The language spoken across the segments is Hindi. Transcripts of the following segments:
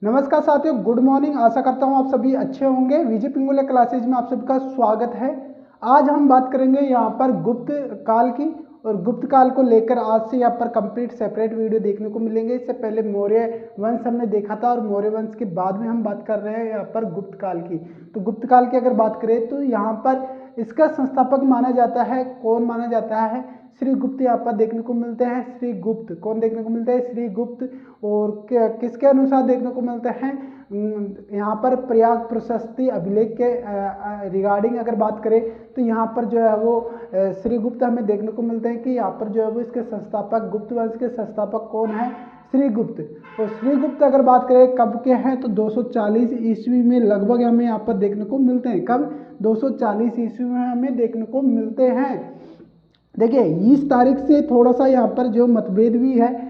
नमस्कार साथियों, गुड मॉर्निंग। आशा करता हूँ आप सभी अच्छे होंगे। विजय पिंगुले क्लासेज में आप सबका स्वागत है। आज हम बात करेंगे यहाँ पर गुप्त काल की, और गुप्त काल को लेकर आज से यहाँ पर कंप्लीट सेपरेट वीडियो देखने को मिलेंगे। इससे पहले मौर्य वंश हमने देखा था और मौर्य वंश के बाद में हम बात कर रहे हैं यहाँ पर गुप्त काल की। तो गुप्त काल की अगर बात करें तो यहाँ पर इसका संस्थापक माना जाता है, कौन माना जाता है? श्री गुप्त यहाँ पर देखने को मिलते हैं। श्री गुप्त कौन देखने को मिलते हैं? श्री गुप्त। और किसके अनुसार देखने को मिलते हैं? यहाँ पर प्रयाग प्रशस्ति अभिलेख के रिगार्डिंग अगर बात करें तो यहाँ पर जो है वो श्री गुप्त हमें देखने को मिलते हैं कि यहाँ पर जो है वो इसके संस्थापक, गुप्त वंश के संस्थापक कौन है? श्री गुप्त। और श्री गुप्त अगर बात करें कब के हैं तो 240 ईस्वी में लगभग हमें यहाँ पर देखने को मिलते हैं। कब? 240 ईस्वी में हमें देखने को मिलते हैं। देखिए इस तारीख से थोड़ा सा यहाँ पर जो मतभेद भी है,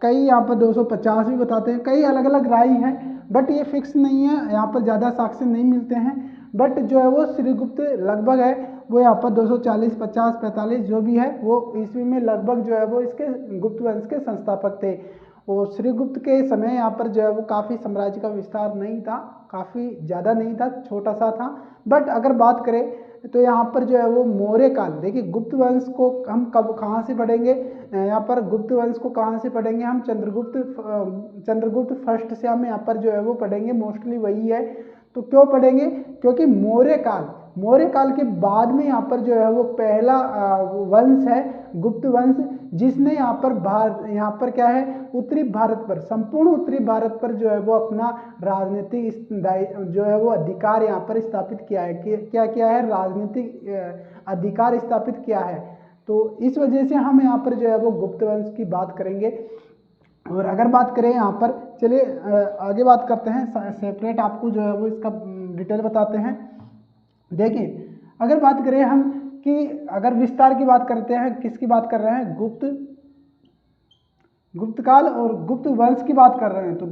कई यहाँ पर 250 भी बताते हैं, कई अलग अलग राय है, बट ये फिक्स नहीं है। यहाँ पर ज़्यादा साक्ष्य नहीं मिलते हैं, बट जो है वो श्रीगुप्त लगभग है वो यहाँ पर 240, 50, 45 जो भी है वो ईस्वी में लगभग जो है वो इसके गुप्त वंश के संस्थापक थे। और श्रीगुप्त के समय यहाँ पर जो है वो काफ़ी साम्राज्य का विस्तार नहीं था, काफ़ी ज़्यादा नहीं था, छोटा सा था। बट अगर बात करें तो यहाँ पर जो है वो मौर्य काल, देखिए गुप्त वंश को हम कब कहाँ से पढ़ेंगे? यहाँ पर गुप्त वंश को कहाँ से पढ़ेंगे हम? चंद्रगुप्त फर्स्ट से हम यहाँ पर जो है वो पढ़ेंगे, मोस्टली वही है। तो क्यों पढ़ेंगे? क्योंकि मौर्य काल के बाद में यहाँ पर जो है वो पहला वंश है गुप्त वंश, जिसने यहाँ पर क्या है, उत्तरी भारत पर, संपूर्ण उत्तरी भारत पर जो है वो अपना राजनीतिक जो है वो अधिकार यहाँ पर स्थापित किया है। क्या किया है? राजनीतिक अधिकार स्थापित किया है। तो इस वजह से हम यहाँ पर जो है वो गुप्त वंश की बात करेंगे। और अगर बात करें यहाँ पर, चलिए आगे बात करते हैं, सेपरेट आपको जो है वो इसका डिटेल बताते हैं। देखिए अगर बात करें हम कि अगर विस्तार की बात करते हैं, किसकी बात कर रहे हैं? गुप्त काल और गुप्त वंश की बात कर रहे हैं। तो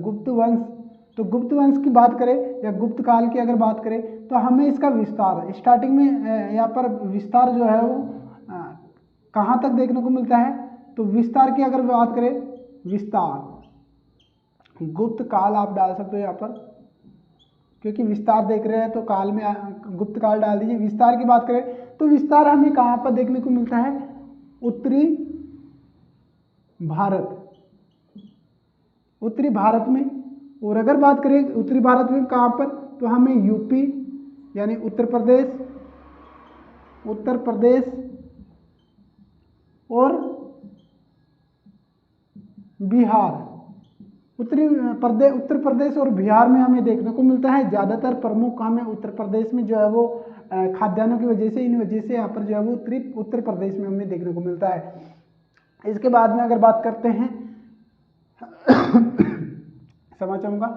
गुप्त वंश की बात करें या गुप्त काल की अगर बात करें तो हमें इसका विस्तार स्टार्टिंग में यहाँ पर विस्तार जो है वो कहाँ तक देखने को मिलता है? तो विस्तार की अगर बात करें, विस्तार गुप्त काल आप डाल सकते हो यहाँ पर, क्योंकि विस्तार देख रहे हैं तो काल में गुप्त काल डाल दीजिए। विस्तार की बात करें तो विस्तार हमें कहाँ पर देखने को मिलता है? उत्तरी भारत में। और अगर बात करें उत्तरी भारत में कहाँ पर, तो हमें यूपी यानी उत्तर प्रदेश और बिहार, उत्तर प्रदेश और बिहार में हमें देखने को मिलता है। ज़्यादातर प्रमुख हमें उत्तर प्रदेश में जो है वो खाद्यान्नों की वजह से, इन वजह से यहाँ पर जो है वो उत्तर प्रदेश में हमें देखने को मिलता है। इसके बाद में अगर बात करते हैं क्षमा चाहूँगा,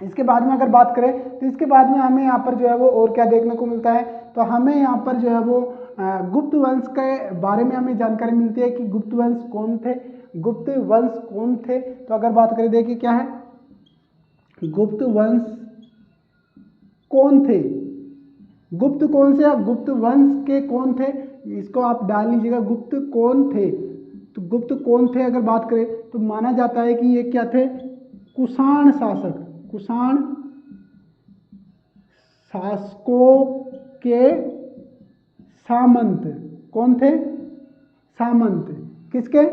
इसके बाद में अगर बात करें तो इसके बाद में हमें यहाँ पर जो है वो और क्या देखने को मिलता है? तो हमें यहाँ पर जो है वो गुप्त वंश के बारे में हमें जानकारी मिलती है कि गुप्त वंश कौन थे। तो अगर बात करें, देखिए क्या है, गुप्त वंश कौन थे, गुप्त कौन से या गुप्त वंश के कौन थे, इसको आप डाल लीजिएगा, गुप्त कौन थे। तो गुप्त कौन थे अगर बात करें तो माना जाता है कि ये क्या थे? कुषाण शासकों के सामंत। कौन थे? सामंत। किसके?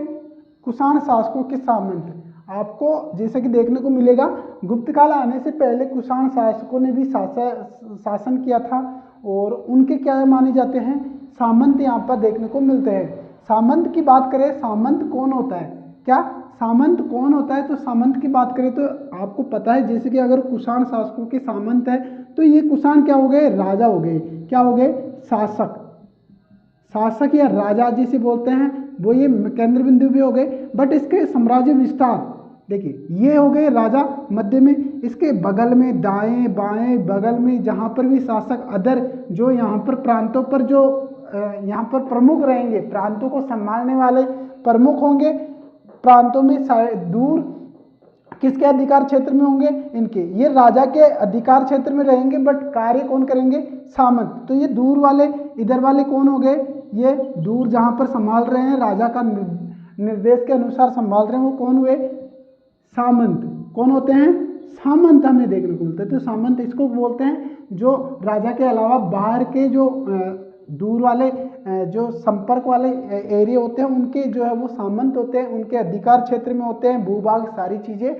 कुषाण शासकों के सामंत। आपको जैसे कि देखने को मिलेगा, गुप्त काल आने से पहले कुषाण शासकों ने भी शासन किया था, और उनके क्या माने जाते हैं? सामंत यहाँ पर देखने को मिलते हैं। सामंत की बात करें, सामंत कौन होता है? क्या सामंत कौन होता है? तो सामंत की बात करें तो आपको पता है, जैसे कि अगर कुषाण शासकों के सामंत है तो ये कुषाण क्या हो गए? राजा हो गए। क्या हो गए? शासक या राजा जिसे बोलते हैं, वो ये केंद्र बिंदु भी हो गए। बट इसके साम्राज्य विस्तार, देखिए ये हो गए राजा मध्य में, इसके बगल में दाएं बाएं बगल में जहाँ पर भी शासक अदर जो यहाँ पर प्रांतों पर जो यहाँ पर प्रमुख रहेंगे, प्रांतों को संभालने वाले प्रमुख होंगे, प्रांतों में दूर किसके अधिकार क्षेत्र में होंगे? इनके, ये राजा के अधिकार क्षेत्र में रहेंगे, बट कार्य कौन करेंगे? सामंत। तो ये दूर वाले, इधर वाले कौन हो गए? ये दूर जहां पर संभाल रहे हैं, राजा का निर्देश के अनुसार संभाल रहे हैं, वो कौन हुए? सामंत। कौन होते हैं? सामंत हमें देखने को मिलते हैं। तो सामंत इसको बोलते हैं जो राजा के अलावा बाहर के जो दूर वाले जो संपर्क वाले एरिया होते हैं उनके जो है वो सामंत होते हैं, उनके अधिकार क्षेत्र में होते हैं भूभाग सारी चीज़ें,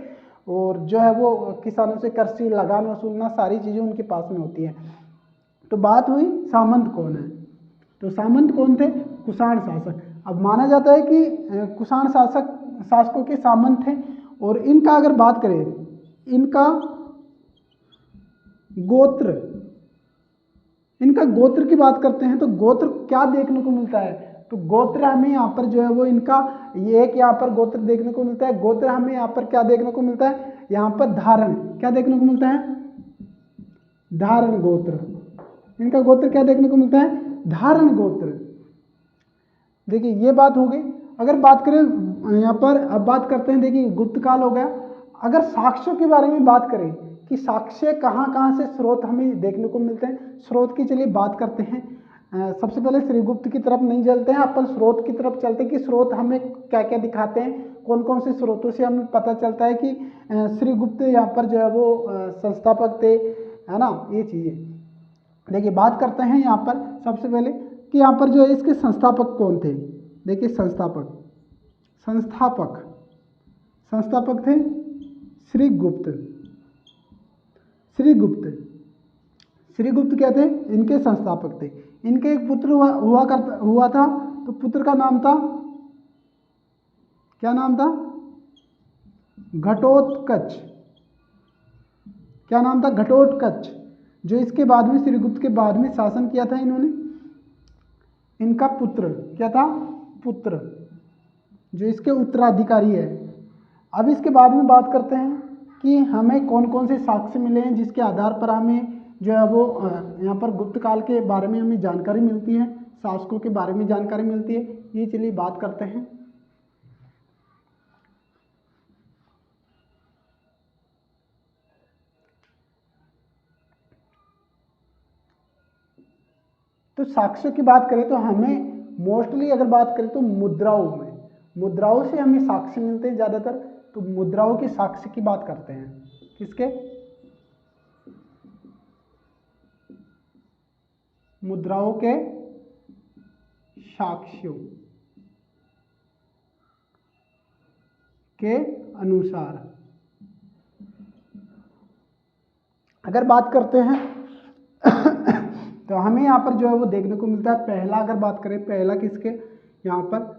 और जो है वो किसानों से कृषि लगान वसूलना सारी चीज़ें उनके पास में होती हैं। तो बात हुई सामंत कौन है, तो सामंत कौन थे? कुषाण शासक। अब माना जाता है कि कुषाण शासकों के सामंत थे। और इनका अगर बात करें, इनका गोत्र की बात करते हैं तो गोत्र क्या देखने को मिलता है? तो गोत्र हमें यहाँ पर जो है वो इनका ये एक यहाँ पर गोत्र देखने को मिलता है। गोत्र हमें यहाँ पर क्या देखने को मिलता है? यहाँ पर धारण क्या देखने को मिलता है? धारण गोत्र। इनका गोत्र क्या देखने को मिलता है? धारण गोत्र। देखिए ये बात हो गई। अगर बात करें यहाँ पर, अब बात करते हैं, देखिए गुप्त काल हो गया। अगर साक्ष्यों के बारे में बात करें कि साक्ष्य कहाँ कहाँ से स्रोत हमें देखने को मिलते हैं, स्रोत की चलिए बात करते हैं। सबसे पहले श्रीगुप्त की तरफ नहीं चलते हैं, अपन स्रोत की तरफ चलते हैं कि स्रोत हमें क्या क्या दिखाते हैं, कौन कौन से स्रोतों से हमें पता चलता है कि श्रीगुप्त यहाँ पर जो है वो संस्थापक थे, है ना, ये चीज़ें। देखिए बात करते हैं यहाँ पर सबसे पहले कि यहाँ पर जो है इसके संस्थापक कौन थे। देखिए संस्थापक थे श्रीगुप्त क्या थे? इनके संस्थापक थे। इनके एक पुत्र हुआ था, तो पुत्र का नाम था, क्या नाम था? घटोत्कच। क्या नाम था? घटोत्कच, जो इसके बाद में श्रीगुप्त के बाद में शासन किया था इन्होंने। इनका पुत्र क्या था? पुत्र, जो इसके उत्तराधिकारी है। अब इसके बाद में बात करते हैं कि हमें कौन कौन से साक्ष्य मिले हैं जिसके आधार पर हमें जो है वो यहाँ पर गुप्त काल के बारे में हमें जानकारी मिलती है, शासकों के बारे में जानकारी मिलती है। ये चलिए बात करते हैं। तो साक्ष्यों की बात करें तो हमें मोस्टली अगर बात करें तो मुद्राओं से हमें साक्ष्य मिलते हैं ज़्यादातर। तो मुद्राओं के साक्ष्य की बात करते हैं। किसके? मुद्राओं के साक्ष्यों के अनुसार अगर बात करते हैं तो हमें यहाँ पर जो है वो देखने को मिलता है। पहला अगर बात करें, पहला किसके? यहाँ पर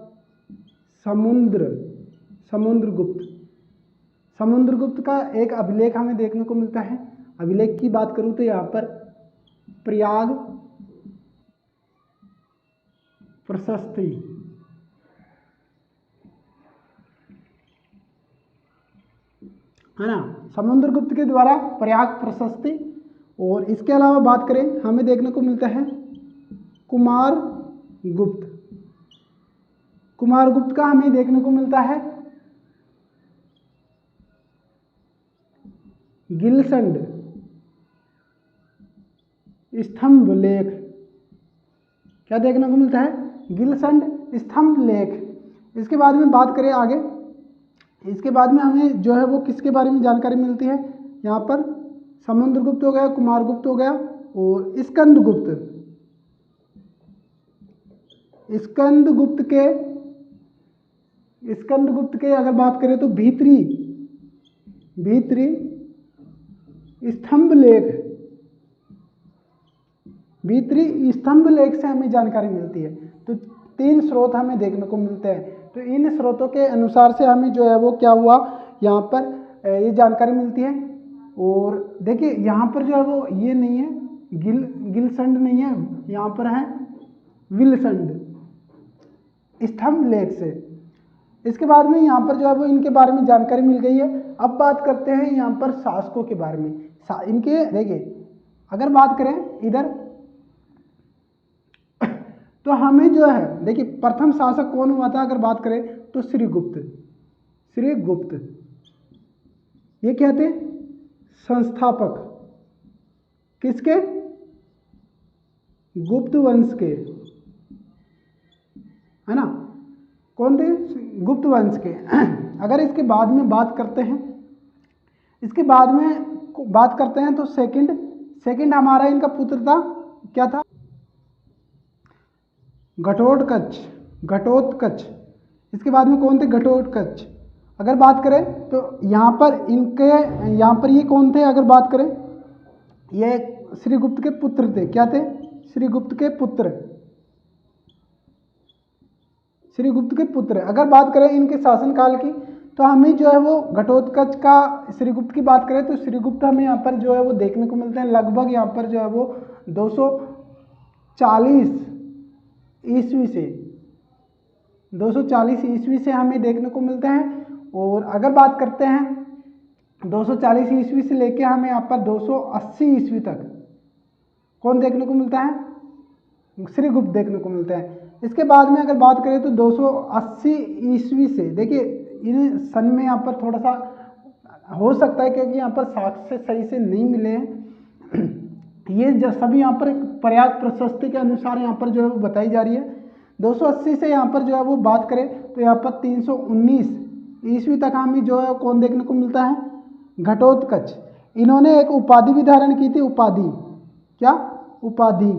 समुद्रगुप्त का एक अभिलेख हमें देखने को मिलता है। अभिलेख की बात करूं तो यहाँ पर प्रयाग प्रशस्ति, है ना, समुद्रगुप्त के द्वारा प्रयाग प्रशस्ति। और इसके अलावा बात करें हमें देखने को मिलता है कुमारगुप्त का हमें देखने को मिलता है गिलसंड स्तंभ लेख। क्या देखने को मिलता है? गिलसंड स्तंभ लेख। इसके बाद में बात करें आगे, इसके बाद में हमें जो है वो किसके बारे में जानकारी मिलती है? यहाँ पर समुद्रगुप्त हो गया, कुमारगुप्त हो गया, और स्कंदगुप्त के अगर बात करें तो भीतरी स्तंभ लेख से हमें जानकारी मिलती है। तो 3 स्रोत हमें देखने को मिलते हैं। तो इन स्रोतों के अनुसार से हमें जो है वो क्या हुआ, यहाँ पर ये जानकारी मिलती है। और देखिए यहाँ पर जो है वो ये नहीं है, गिलसंड नहीं है, यहाँ पर है विलसंड स्तंभ लेख से। इसके बाद में यहाँ पर जो है वो इनके बारे में जानकारी मिल गई है। अब बात करते हैं यहाँ पर शासकों के बारे में। इनके देखिए अगर बात करें इधर तो हमें जो है, देखिए प्रथम शासक कौन हुआ था अगर बात करें तो श्रीगुप्त। ये क्या थे? संस्थापक। किसके? गुप्त वंश के, है ना। कौन थे? गुप्त वंश के। अगर इसके बाद में बात करते हैं इसके बाद में बात करते हैं तो सेकंड हमारा इनका पुत्र था, क्या था? घटोत्कच। इसके बाद में कौन थे? घटोत्कच। अगर बात करें तो यहाँ पर ये कौन थे? अगर बात करें, ये श्रीगुप्त के पुत्र थे। क्या थे? श्रीगुप्त के पुत्र। अगर बात करें इनके शासनकाल की, तो हमें जो है वो घटोत्कच का, श्रीगुप्त की बात करें तो श्रीगुप्त हमें यहाँ पर जो है वो देखने को मिलते हैं लगभग यहाँ पर जो है वो 240 ईस्वी से हमें देखने को मिलते हैं। और अगर बात करते हैं 240 ईस्वी से लेके हमें यहाँ पर 280 ईस्वी तक कौन देखने को मिलता है? श्रीगुप्त देखने को मिलते हैं। इसके बाद में अगर बात करें तो 280 ईस्वी से, देखिए इन सन में यहाँ पर थोड़ा सा हो सकता है क्योंकि यहाँ पर साक्ष्य सही से नहीं मिले हैं। ये सभी यहाँ पर प्रयाग प्रशस्ति के अनुसार यहाँ पर जो है वो बताई जा रही है। 280 से यहाँ पर जो है वो बात करें तो यहाँ पर 319 ईस्वी तक हमें जो है कौन देखने को मिलता है? घटोत्कच। इन्होंने एक उपाधि भी धारण की थी। उपाधि, क्या? उपाधि।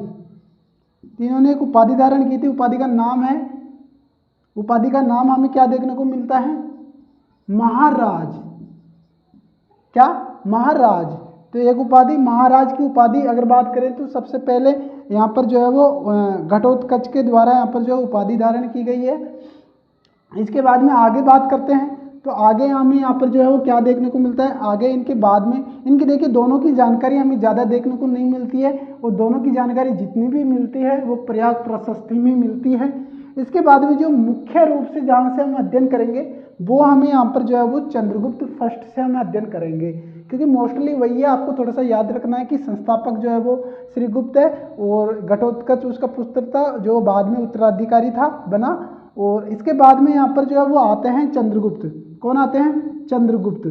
इन्होंने एक उपाधि धारण की थी। उपाधि का नाम हमें क्या देखने को मिलता है? महाराज। क्या? महाराज। तो एक उपाधि, महाराज की उपाधि अगर बात करें तो सबसे पहले यहाँ पर जो है वो घटोत्कच के द्वारा यहाँ पर जो उपाधि धारण की गई है। इसके बाद में आगे बात करते हैं तो आगे हमें यहाँ पर जो है वो क्या देखने को मिलता है? आगे इनके बाद में इनकी देखिए दोनों की जानकारी हमें ज़्यादा देखने को नहीं मिलती है, और दोनों की जानकारी जितनी भी मिलती है वो प्रयाग प्रशस्ति में मिलती है। इसके बाद में जो मुख्य रूप से जहाँ से हम अध्ययन करेंगे वो हमें यहाँ पर जो है वो चंद्रगुप्त फर्स्ट से हम अध्ययन करेंगे, क्योंकि मोस्टली वही है। आपको थोड़ा सा याद रखना है कि संस्थापक जो है वो श्रीगुप्त है और घटोत्कच उसका पुत्र था जो बाद में उत्तराधिकारी था बना। और इसके बाद में यहाँ पर जो है वो आते हैं चंद्रगुप्त। कौन आते हैं? चंद्रगुप्त।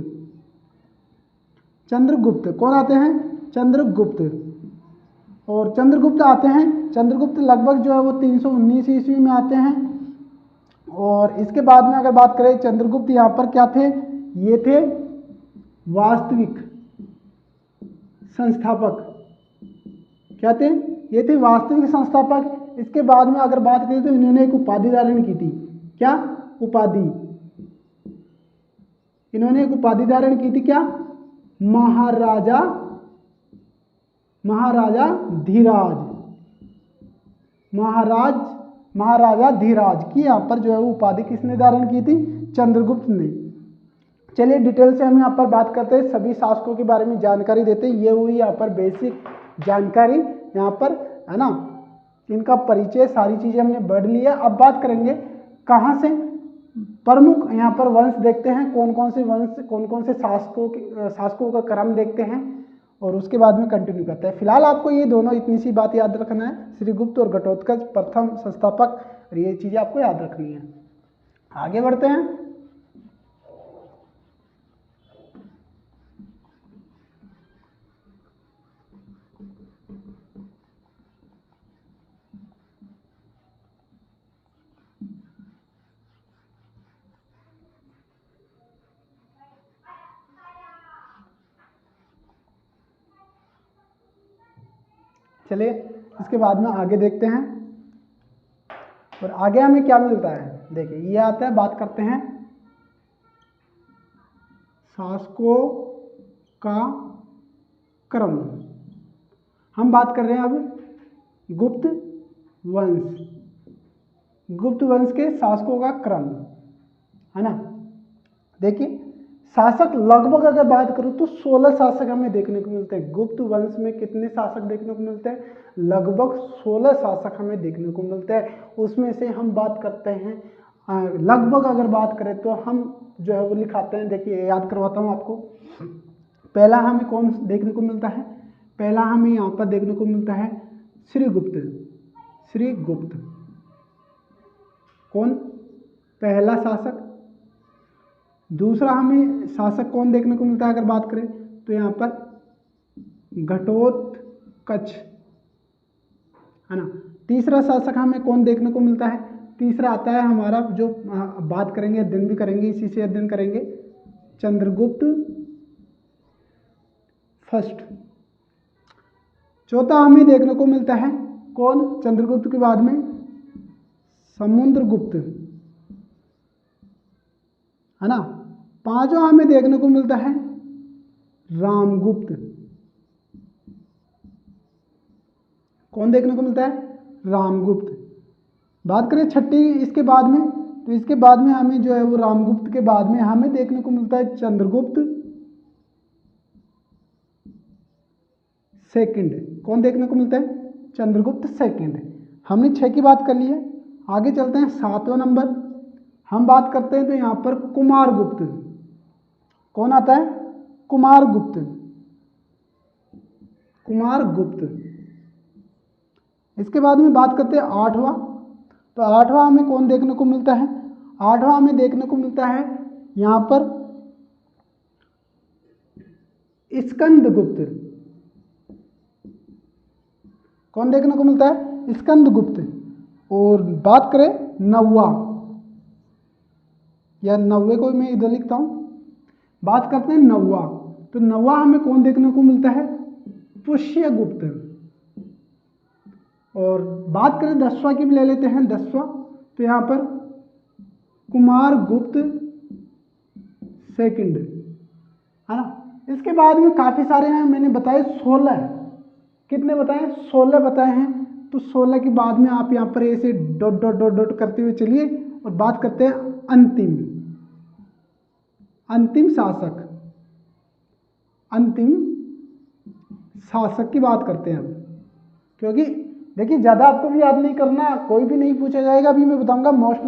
कौन आते हैं? चंद्रगुप्त। और चंद्रगुप्त आते हैं, चंद्रगुप्त लगभग जो है वो 319 ईस्वी में आते हैं। और इसके बाद में अगर बात करें चंद्रगुप्त यहाँ पर क्या थे? ये थे वास्तविक संस्थापक। क्या थे? ये थे वास्तविक संस्थापक। इसके बाद में अगर बात करें तो इन्होंने एक उपाधि धारण की थी। क्या उपाधि? इन्होंने एक उपाधि धारण की थी, क्या? महाराजा धीराज। महाराजा धीराज की यहाँ पर जो है वो उपाधि किसने धारण की थी? चंद्रगुप्त ने। चलिए डिटेल से हम यहाँ पर बात करते हैं, सभी शासकों के बारे में जानकारी देते हैं। ये हुई यहाँ पर बेसिक जानकारी, यहाँ पर है ना, इनका परिचय, सारी चीजें हमने बढ़ लिया। अब बात करेंगे कहाँ से प्रमुख यहाँ पर वंश देखते हैं, कौन कौन से शासकों का क्रम देखते हैं, और उसके बाद में कंटिन्यू करते हैं। फिलहाल आपको ये दोनों इतनी सी बात याद रखना है, श्रीगुप्त और घटोत्कच प्रथम संस्थापक, और ये चीजें आपको याद रखनी है। आगे बढ़ते हैं। चलिए इसके बाद में आगे देखते हैं, और आगे हमें क्या मिलता है। देखिए ये आता है, बात करते हैं शासकों का क्रम। हम बात कर रहे हैं अब गुप्त वंश के शासकों का क्रम, है ना। देखिए शासक लगभग अगर बात करूं तो 16 शासक हमें देखने को मिलते हैं। गुप्त वंश में कितने शासक देखने को मिलते हैं? लगभग 16 शासक हमें देखने को मिलते हैं। उसमें से हम बात करते हैं लगभग अगर बात करें तो हम जो है वो लिखाते हैं। देखिए याद करवाता हूं आपको। पहला हमें कौन देखने को मिलता है? पहला हमें यहाँ पर देखने को मिलता है श्रीगुप्त। कौन? पहला शासक। दूसरा हमें शासक कौन देखने को मिलता है अगर बात करें तो यहाँ पर घटोत्कच, है ना। तीसरा शासक हमें कौन देखने को मिलता है? तीसरा आता है हमारा, जो बात करेंगे, अध्ययन भी करेंगे, इसी से अध्ययन करेंगे, चंद्रगुप्त फर्स्ट। चौथा हमें देखने को मिलता है कौन, चंद्रगुप्त के बाद में समुद्रगुप्त, है ना। पांचवा हमें देखने को मिलता है रामगुप्त। कौन देखने को मिलता है, रामगुप्त। बात करें छठी इसके बाद में, तो इसके बाद में हमें जो है वो रामगुप्त के बाद में हमें देखने को मिलता है चंद्रगुप्त सेकंड। कौन देखने को मिलता है, चंद्रगुप्त सेकंड। हमने 6 की बात कर ली है। आगे चलते हैं 7वां नंबर, हम बात करते हैं तो यहाँ पर कुमारगुप्त। कौन आता है, कुमारगुप्त, कुमारगुप्त। इसके बाद में बात करते हैं 8वां, तो 8वां हमें कौन देखने को मिलता है, 8वां हमें देखने को मिलता है यहाँ पर स्कंदगुप्त। कौन देखने को मिलता है, स्कंदगुप्त। और बात करें 9वां, या 9वें को मैं इधर लिखता हूं, बात करते हैं 9वां, तो 9वां हमें कौन देखने को मिलता है, पुष्यगुप्त। और बात करें 10वां की भी ले लेते हैं, 10वां, तो यहां पर कुमारगुप्त सेकंड, है ना। इसके बाद में काफी सारे हैं, मैंने बताए 16, कितने बताए, 16 बताए हैं। तो 16 के बाद में आप यहां पर ऐसे डॉट डॉट डॉट डॉट करते हुए चलिए और बात करते हैं अंतिम, अंतिम शासक, अंतिम शासक की बात करते हैं हम। क्योंकि देखिए ज़्यादा आपको भी याद नहीं करना, कोई भी नहीं पूछा जाएगा। अभी मैं बताऊंगा मोस्ट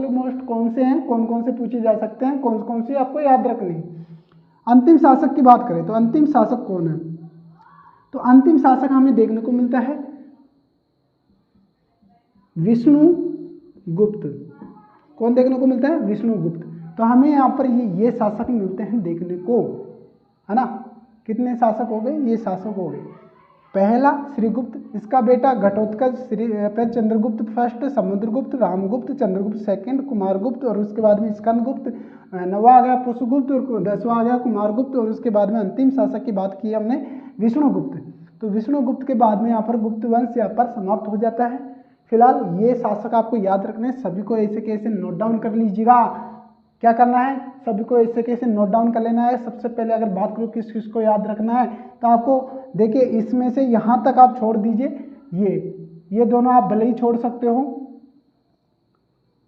कौन से हैं, कौन कौन से पूछे जा सकते हैं, कौन कौन से आपको याद रखने। अंतिम शासक की बात करें तो अंतिम शासक कौन है, तो अंतिम शासक हमें देखने को मिलता है विष्णुगुप्त। कौन देखने को मिलता है, विष्णुगुप्त। तो हमें यहाँ पर ये शासक मिलते हैं देखने को, है ना। कितने शासक हो गए, ये शासक हो गए। पहला श्रीगुप्त, इसका बेटा घटोत्कच, फिर चंद्रगुप्त फर्स्ट, समुद्रगुप्त, रामगुप्त, चंद्रगुप्त सेकंड, कुमारगुप्त, और उसके बाद में स्कंदगुप्त, 9वां आ गया पुष्यगुप्त, और 10वां आ गया कुमारगुप्त, और उसके बाद में अंतिम शासक की बात की हमने विष्णुगुप्त। तो विष्णुगुप्त के बाद में यहाँ पर गुप्त वंश यहाँ पर समाप्त हो जाता है। फिलहाल ये शासक आपको याद रखने, सभी को ऐसे कैसे नोट डाउन कर लीजिएगा। क्या करना है, सभी को ऐसे कैसे नोट डाउन कर लेना है। सबसे पहले अगर बात करूँ किस किस को याद रखना है, तो आपको देखिए इसमें से यहाँ तक आप छोड़ दीजिए, ये दोनों आप भले ही छोड़ सकते हो।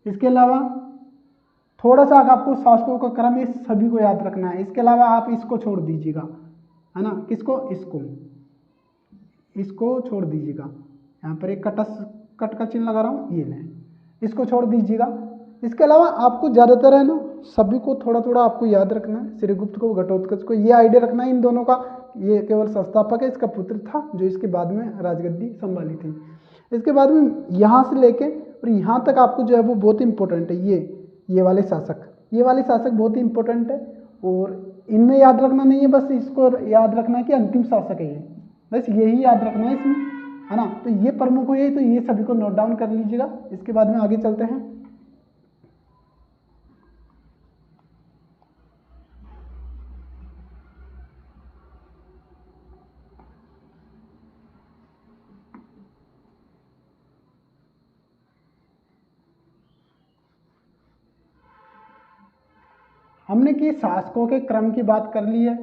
इसके अलावा थोड़ा सा आपको शासकों का क्रम ये सभी को याद रखना है। इसके अलावा आप इसको छोड़ दीजिएगा, है ना, किसको, इसको छोड़ दीजिएगा। यहाँ पर एक कट का चिन्ह लगा रहा हूँ, ये लें, इसको छोड़ दीजिएगा। इसके अलावा आपको ज़्यादातर है ना सभी को थोड़ा थोड़ा आपको याद रखना है, श्रीगुप्त को, घटोत्कच को, ये आइडिया रखना है इन दोनों का। ये केवल संस्थापक है, इसका पुत्र था जो इसके बाद में राजगद्दी संभाली थी। इसके बाद में यहाँ से लेके और यहाँ तक आपको जो है वो बहुत इंपॉर्टेंट है, ये वाले शासक, ये वाले शासक बहुत ही इंपॉर्टेंट है। और इनमें याद रखना नहीं है, बस इसको याद रखना है कि अंतिम शासक है ये, बस यही याद रखना है इसमें, है ना। तो ये प्रमुख हुए, तो ये सभी को नोट डाउन कर लीजिएगा। इसके बाद में आगे चलते हैं। हमने कि शासकों के क्रम की बात कर ली है,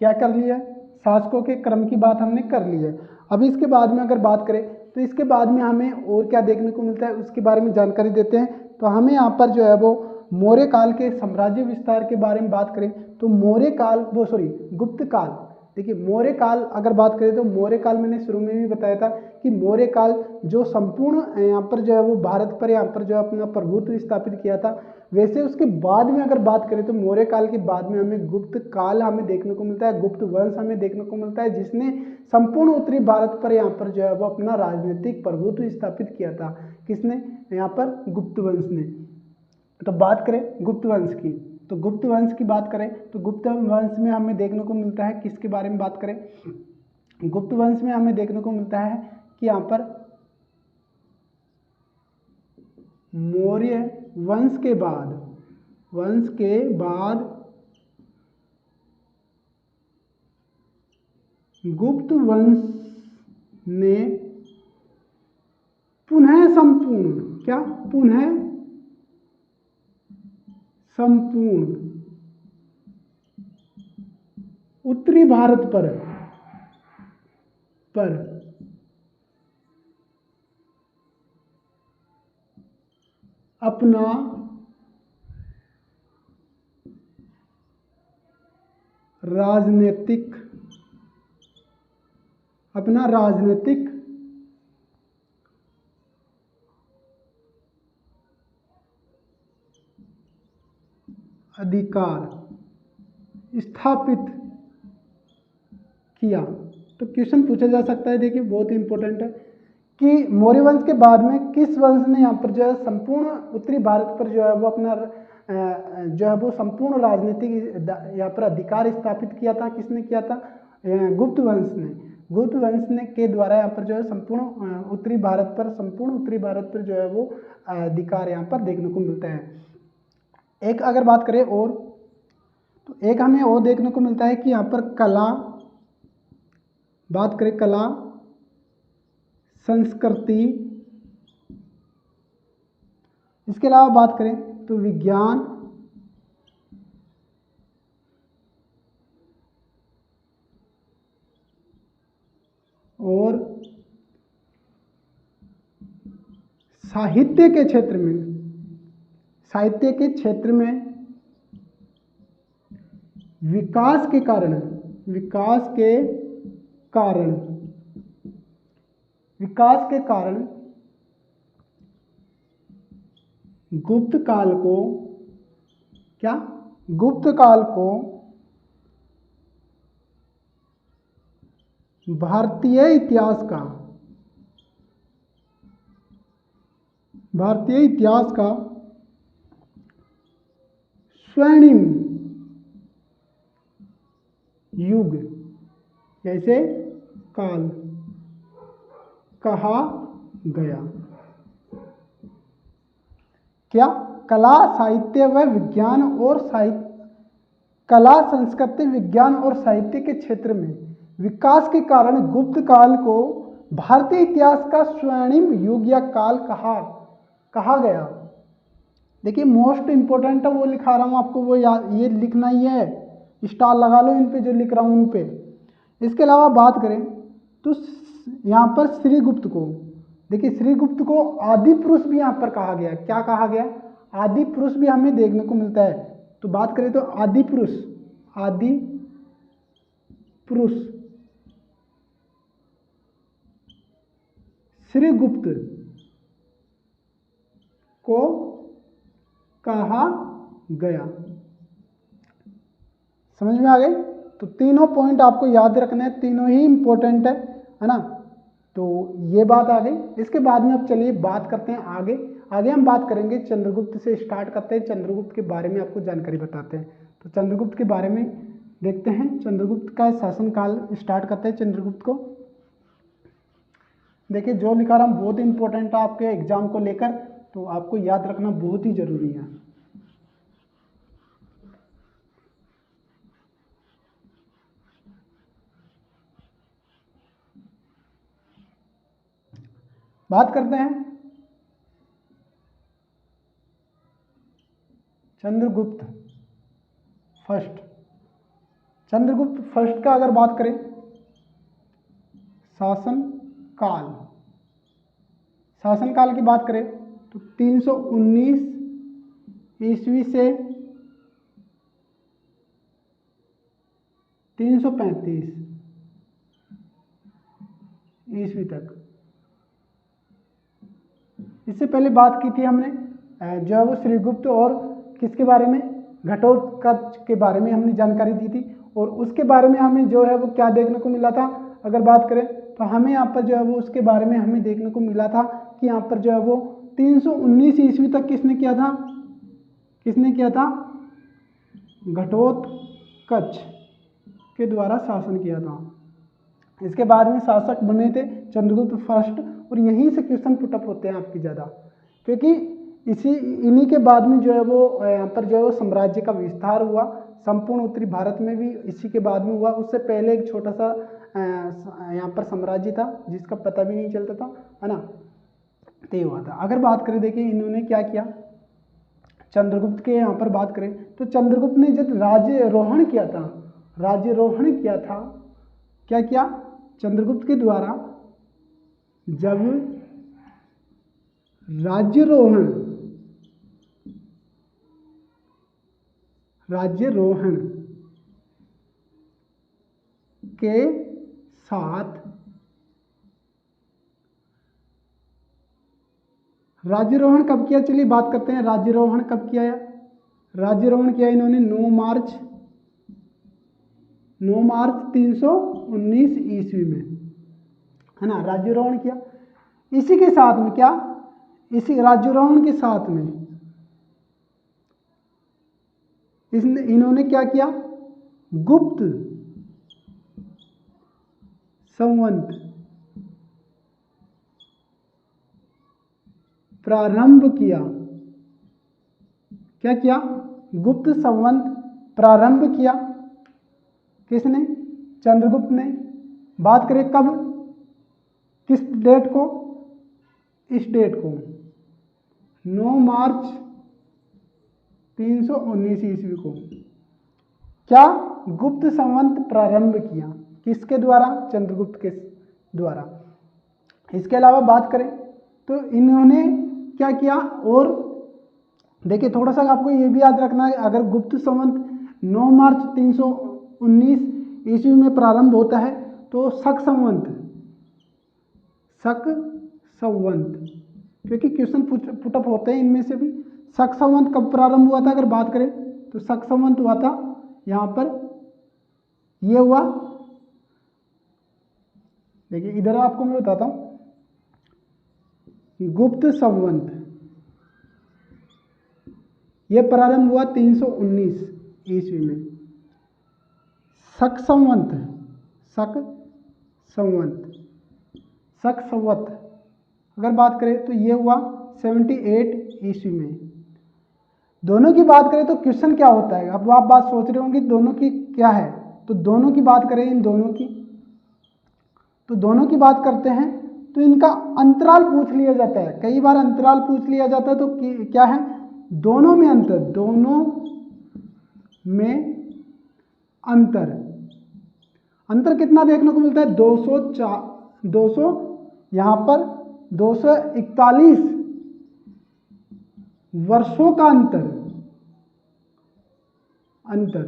क्या कर लिया है, शासकों के क्रम की बात हमने कर ली है। अभी इसके बाद में अगर बात करें तो इसके बाद में हमें और क्या देखने को मिलता है उसके बारे में जानकारी देते हैं। तो हमें यहाँ पर जो है वो मौर्य काल के साम्राज्य विस्तार के बारे में बात करें तो मौर्य काल, वो सॉरी गुप्त काल। देखिए मौर्य काल अगर बात करें तो मौर्य काल मैंने शुरू में भी बताया था कि मौर्य काल जो संपूर्ण यहाँ पर जो है वो भारत पर यहाँ पर जो अपना प्रभुत्व स्थापित किया था। वैसे उसके बाद में अगर बात करें तो मौर्य काल के बाद में हमें गुप्त काल हमें देखने को मिलता है, गुप्त वंश हमें देखने को मिलता है, जिसने संपूर्ण उत्तरी भारत पर यहाँ पर जो है वो अपना राजनीतिक प्रभुत्व स्थापित किया था। किसने, यहाँ पर गुप्त वंश ने। तो बात करें गुप्त वंश की, तो गुप्त वंश की बात करें तो गुप्त वंश में हमें देखने को मिलता है, किसके बारे में बात करें, गुप्त वंश में हमें देखने को मिलता है कि यहाँ पर मौर्य वंश के बाद, गुप्त वंश ने पुनः संपूर्ण, क्या पुनः संपूर्ण उत्तरी भारत पर अपना राजनीतिक अधिकार स्थापित किया। तो क्वेश्चन पूछा जा सकता है, देखिए बहुत इंपॉर्टेंट है कि मौर्य वंश के बाद में किस वंश ने यहाँ पर जो है संपूर्ण उत्तरी भारत पर जो है वो अपना जो है वो संपूर्ण राजनीतिक यहाँ पर अधिकार स्थापित किया था। किसने किया था? गुप्त वंश ने। गुप्त वंश ने के द्वारा यहाँ पर जो है संपूर्ण उत्तरी भारत पर जो है वो अधिकार यहाँ पर देखने को मिलता है। एक अगर बात करें और, तो एक हमें और देखने को मिलता है कि यहाँ पर कला, बात करें कला संस्कृति, इसके अलावा बात करें तो विज्ञान और साहित्य के क्षेत्र में विकास के कारण गुप्त काल को भारतीय इतिहास का स्वर्णिम युग जैसे काल कहा गया। क्या? कला साहित्य व विज्ञान और कला संस्कृति विज्ञान और साहित्य के क्षेत्र में विकास के कारण गुप्त काल को भारतीय इतिहास का स्वर्णिम युग या काल कहा गया। देखिए मोस्ट इंपोर्टेंट है, वो लिखा रहा हूँ आपको, वो ये लिखना ही है, स्टार लगा लो इन पे जो लिख रहा हूँ उन पे। इसके अलावा बात करें तो यहाँ पर श्रीगुप्त को, देखिए श्रीगुप्त को आदि पुरुष भी यहाँ पर कहा गया। क्या कहा गया? आदि पुरुष भी हमें देखने को मिलता है। तो बात करें तो आदि पुरुष श्रीगुप्त को कहा गया। समझ में आ गई? तो तीनों पॉइंट आपको याद रखने हैं, तीनों ही इंपॉर्टेंट है ना। तो ये बात आ गई। इसके बाद में अब चलिए बात करते हैं आगे हम बात करेंगे चंद्रगुप्त से स्टार्ट करते हैं। चंद्रगुप्त के बारे में आपको जानकारी बताते हैं। तो चंद्रगुप्त के बारे में देखते हैं। चंद्रगुप्त का शासनकाल स्टार्ट करते हैं चंद्रगुप्त को। देखिए जो लिखा रहा हूँ बहुत इंपॉर्टेंट है आपके एग्जाम को लेकर, तो आपको याद रखना बहुत ही जरूरी है। बात करते हैं चंद्रगुप्त फर्स्ट का अगर बात करें शासनकाल की बात करें तो 319 ईस्वी से 335 ईस्वी तक। इससे पहले बात की थी हमने जो है वो श्रीगुप्त और किसके बारे में, घटोत्कच के बारे में हमने जानकारी दी थी। और उसके बारे में हमें जो है वो क्या देखने को मिला था, अगर बात करें तो हमें यहाँ पर जो है वो उसके बारे में हमें देखने को मिला था कि यहाँ पर जो है वो 319 ईस्वी तक किसने किया था, घटोत्कच के द्वारा शासन किया था। इसके बाद में शासक बने थे चंद्रगुप्त फर्स्ट, और यहीं से क्वेश्चन पुटअप होते हैं आपकी ज़्यादा, क्योंकि इन्हीं के बाद में जो है वो यहाँ पर जो है वो साम्राज्य का विस्तार हुआ। संपूर्ण उत्तरी भारत में भी इसी के बाद में हुआ। उससे पहले एक छोटा सा यहाँ पर साम्राज्य था जिसका पता भी नहीं चलता था, है ना, तो ये हुआ था। अगर बात करें, देखिए इन्होंने क्या किया, चंद्रगुप्त के यहाँ पर बात करें तो चंद्रगुप्त ने जब राज्यारोहण किया था, राज्यारोहण किया था, क्या किया चंद्रगुप्त के द्वारा, जब राज्यारोहण के साथ, राज्यारोहण कब किया, चलिए बात करते हैं राज्यारोहण कब किया है। राज्यारोहण किया इन्होंने 9 मार्च 319 ईस्वी में, है ना, राज्यारोहण किया। इसी के साथ में क्या, इसी राज्यारोहण के साथ में इन्होंने क्या किया, गुप्त संवत प्रारंभ किया। क्या किया, गुप्त संवत प्रारंभ किया। किसने, चंद्रगुप्त ने। बात करें कब, किस डेट को, इस डेट को 9 मार्च 319 ईस्वी को क्या, गुप्त संवत प्रारंभ किया। किसके द्वारा, चंद्रगुप्त के द्वारा। इसके अलावा बात करें तो इन्होंने क्या किया, और देखिए थोड़ा सा आपको ये भी याद रखना है, अगर गुप्त संवत 9 मार्च 319 ईस्वी में प्रारंभ होता है तो शक संवत, क्योंकि क्वेश्चन पुटअप होते हैं इनमें से भी। शक संवत कब प्रारंभ हुआ था, अगर बात करें तो शक संवत हुआ था यहाँ पर, ये हुआ, देखिए इधर आपको मैं बताता हूँ, गुप्त संवत ये प्रारंभ हुआ 319 ईस्वी में। शक संवत अगर बात करें तो ये हुआ 78 ईस्वी में। दोनों की बात करें तो क्वेश्चन क्या होता है, अब आप बात सोच रहे होंगे दोनों की क्या है, तो दोनों की बात करें, इन दोनों की, तो दोनों की बात करते हैं तो इनका अंतराल पूछ लिया जाता है, कई बार अंतराल पूछ लिया जाता है। तो क्या है, दोनों में अंतर, दोनों में अंतर कितना देखने को मिलता है, 200 यहाँ पर 241 वर्षों का अंतर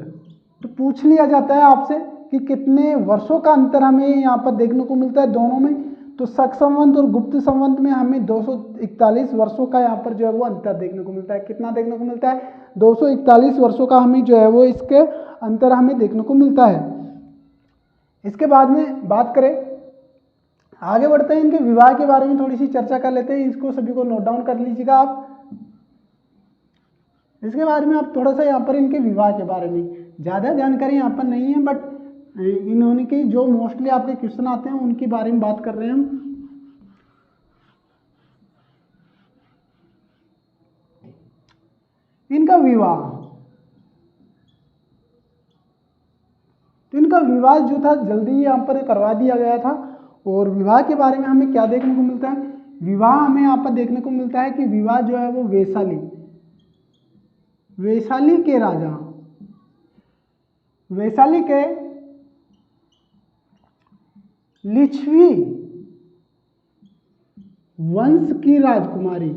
तो पूछ लिया जाता है आपसे कि कितने वर्षों का अंतर हमें यहाँ पर देखने को मिलता है दोनों में। तो शक संवत और गुप्त संवत में हमें 241 वर्षों का यहाँ पर जो है वो अंतर देखने को मिलता है। कितना देखने को मिलता है, 241 वर्षों का हमें जो है वो इसके अंतर हमें देखने को मिलता है। इसके बाद में बात करें, आगे बढ़ते हैं, इनके विवाह के बारे में थोड़ी सी चर्चा कर लेते हैं। इसको सभी को नोट डाउन कर लीजिएगा आप। इसके बारे में आप थोड़ा सा यहाँ पर इनके विवाह के बारे में, ज़्यादा जानकारी यहाँ पर नहीं है, बट इन्होंने की जो मोस्टली आपके क्वेश्चन आते हैं उनके बारे में बात कर रहे हैं हम। इनका विवाह जो था जल्दी यहाँ पर करवा दिया गया था। और विवाह के बारे में हमें क्या देखने को मिलता है, विवाह हमें यहाँ पर देखने को मिलता है कि विवाह जो है वो वैशाली के राजा, वैशाली के लिच्छवी वंश की राजकुमारी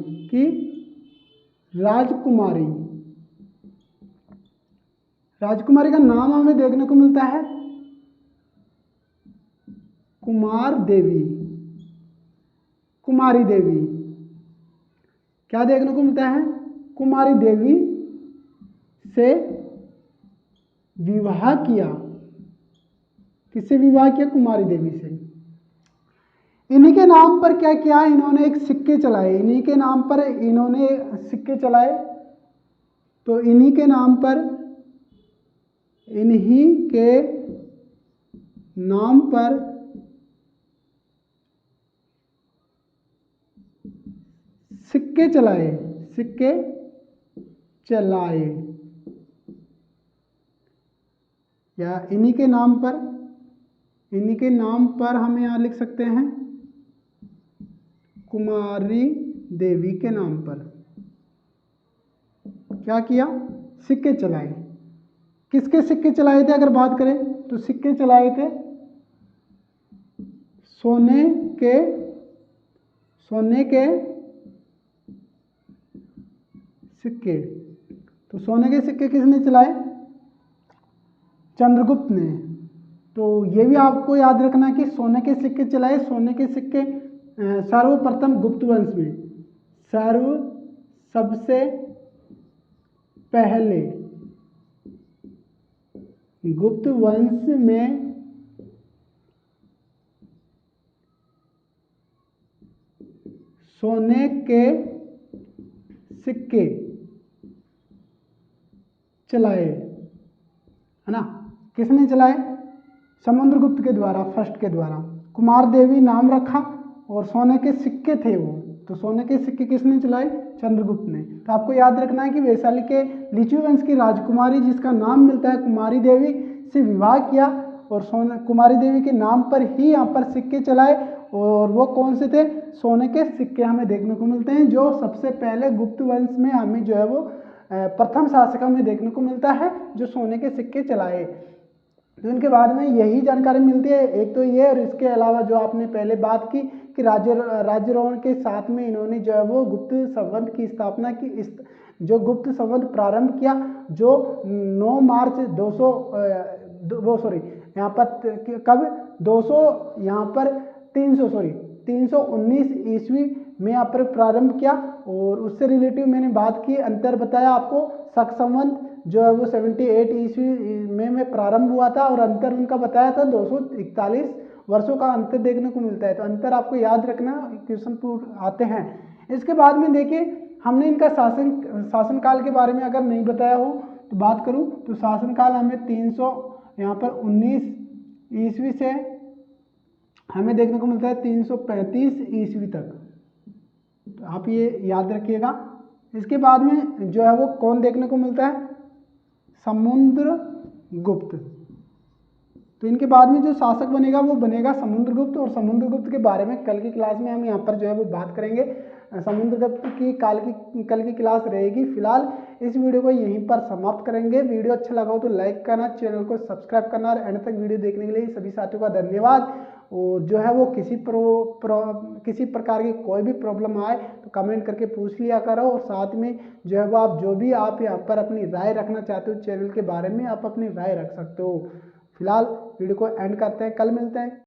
का नाम हमें देखने को मिलता है कुमारी देवी। क्या देखने को मिलता है, कुमारी देवी से विवाह किया। किससे विवाह किया, कुमारी देवी से। इन्हीं के नाम पर क्या किया, इन्होंने एक सिक्के चलाए, इन्हीं के नाम पर इन्होंने सिक्के चलाए। तो इन्हीं के नाम पर सिक्के चलाए। या इन्हीं के नाम पर हम यहाँ लिख सकते हैं कुमारी देवी के नाम पर क्या किया, सिक्के चलाए। किसके सिक्के चलाए थे अगर बात करें तो सिक्के चलाए थे सोने के सिक्के। तो सोने के सिक्के किसने चलाए, चंद्रगुप्त ने। तो ये भी आपको याद रखना है कि सोने के सिक्के चलाए, सोने के सिक्के सर्वप्रथम गुप्त वंश में, सबसे पहले गुप्त वंश में सोने के सिक्के चलाए, है ना। किसने चलाए, समुद्रगुप्त के द्वारा, फर्स्ट के द्वारा। कुमार देवी नाम रखा और सोने के सिक्के थे वो, तो सोने के सिक्के किसने चलाए, चंद्रगुप्त ने। तो आपको याद रखना है कि वैशाली के लिच्छवी वंश की राजकुमारी जिसका नाम मिलता है कुमारी देवी से विवाह किया और कुमारी देवी के नाम पर ही यहाँ पर सिक्के चलाए। और वो कौन से थे, सोने के सिक्के हमें देखने को मिलते हैं, जो सबसे पहले गुप्त वंश में हमें जो है वो प्रथम शासक में देखने को मिलता है जो सोने के सिक्के चलाए। तो इनके बाद में यही जानकारी मिलती है, एक तो ये, और इसके अलावा जो आपने पहले बात की कि राज्यारोहण के साथ में इन्होंने जो है वो गुप्त संवत की स्थापना की। इस जो गुप्त संवत प्रारंभ किया जो 9 मार्च 200 वो सॉरी यहाँ पर कब 200 यहाँ पर 319 ईस्वी में यहाँ पर प्रारंभ किया। और उससे रिलेटिव मैंने बात की, अंतर बताया आपको, शक संवत जो है वो 78 ईस्वी में प्रारंभ हुआ था और अंतर उनका बताया था 241 वर्षों का अंतर देखने को मिलता है। तो अंतर आपको याद रखना, क्वेश्चन पूछ आते हैं। इसके बाद में देखिए हमने इनका शासनकाल के बारे में अगर नहीं बताया हो तो बात करूं तो शासनकाल हमें 319 ईस्वी से हमें देखने को मिलता है 335 ईस्वी तक। तो आप ये याद रखिएगा। इसके बाद में जो है वो कौन देखने को मिलता है, समुद्रगुप्त। तो इनके बाद में जो शासक बनेगा वो बनेगा समुद्रगुप्त। और समुद्रगुप्त के बारे में कल की क्लास में हम यहाँ पर जो है वो बात करेंगे। समुद्रगुप्त की कल की क्लास रहेगी। फिलहाल इस वीडियो को यहीं पर समाप्त करेंगे। वीडियो अच्छा लगा हो तो लाइक करना, चैनल को सब्सक्राइब करना और एंड तक वीडियो देखने के लिए सभी साथियों का धन्यवाद। और जो है वो किसी प्रकार की कोई भी प्रॉब्लम आए तो कमेंट करके पूछ लिया करो। और साथ में जो है वो आप यहाँ पर अपनी राय रखना चाहते हो चैनल के बारे में, आप अपनी राय रख सकते हो। फिलहाल वीडियो को एंड करते हैं, कल मिलते हैं।